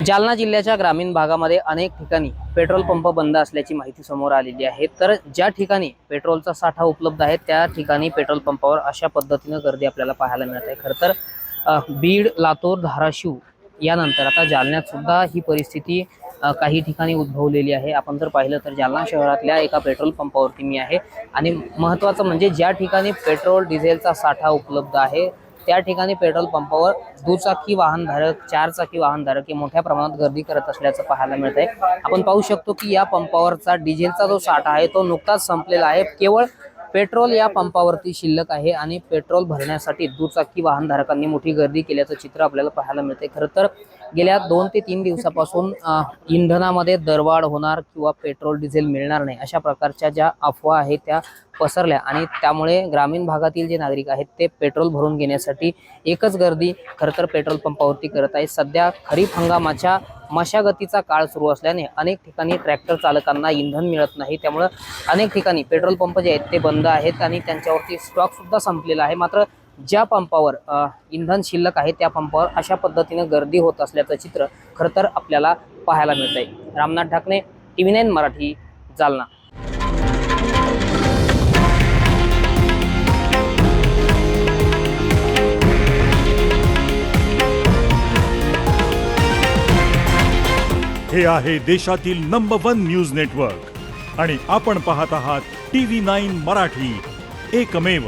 जालना जिल्ह्याच्या ग्रामीण भागामध्ये अनेक ठिकाणी पेट्रोल पंप बंद असल्याची माहिती समोर आलेली आहे। तर ज्या ठिकाणी पेट्रोलचा साठा उपलब्ध आहे त्या ठिकाणी पेट्रोल पंपावर अशा पद्धतीने गर्दी आपल्याला पाहायला मिळत आहे। खरं तर बीड, लातूर, धाराशिव यानंतर आता जालन्यात सुद्धा ही परिस्थिती काही ठिकाणी उद्भवलेली आहे। आपण जर पाहिलं तर जालना शहरातल्या एका पेट्रोल पंपावरती मी आहे आणि महत्त्वाचं म्हणजे ज्या ठिकाणी पेट्रोल डिझेलचा साठा उपलब्ध आहे त्या ठिकाणी पेट्रोल पंपावर दुचाकी वाहनधारक, चारचाकी वाहनधारक हे मोठ्या प्रमाणात गर्दी करत असल्याचं पाहायला मिळत आहे। आपण पाहू शकतो की या पंपावरचा डिझेलचा जो साठा आहे तो नुकताच संपलेला आहे। केवळ पेट्रोल या पंपावरती शिल्लक आहे आणि पेट्रोल भरण्यासाठी दुचाकी वाहनधारकांनी मोठी गर्दी केल्याचं चित्र आपल्याला पाहायला मिळते। खरं तर गेल्या 2 ते 3 दिवसापासून इंधनामध्ये दरवाढ होणार किंवा पेट्रोल डिझेल मिळणार नाही अशा प्रकारच्या ज्या अफवा आहेत त्या पसरल्या आणि त्यामुळे ग्रामीण भागातील जे नागरिक आहेत ते पेट्रोल भरून घेण्यासाठी एकच गर्दी खरं तर पेट्रोल पंपावरती करत आहेत। सध्या खरीप हंगामाच्या मशागतीचा काळ सुरू असल्याने अनेक ठिकाणी ट्रॅक्टर चालकांना इंधन मिळत नाही, त्यामुळे अनेक ठिकाणी पेट्रोल पंप जे आहेत ते बंद आहेत आणि त्यांच्यावरती स्टॉक सुद्धा संपलेला आहे। मात्र ज्या पंपावर इंधन शिल्लक आहे त्या पंपावर अशा पद्धतीने गर्दी होत असल्याचं चित्र खरं तर आपल्याला पाहायला मिळतंय। रामनाथ ढाकणे, TV9 मराठी, जालना। हे आहे देशातील नंबर 1 न्यूज नेटवर्क आणि आपण पाहत आहात TV9 मराठी, एकमेव।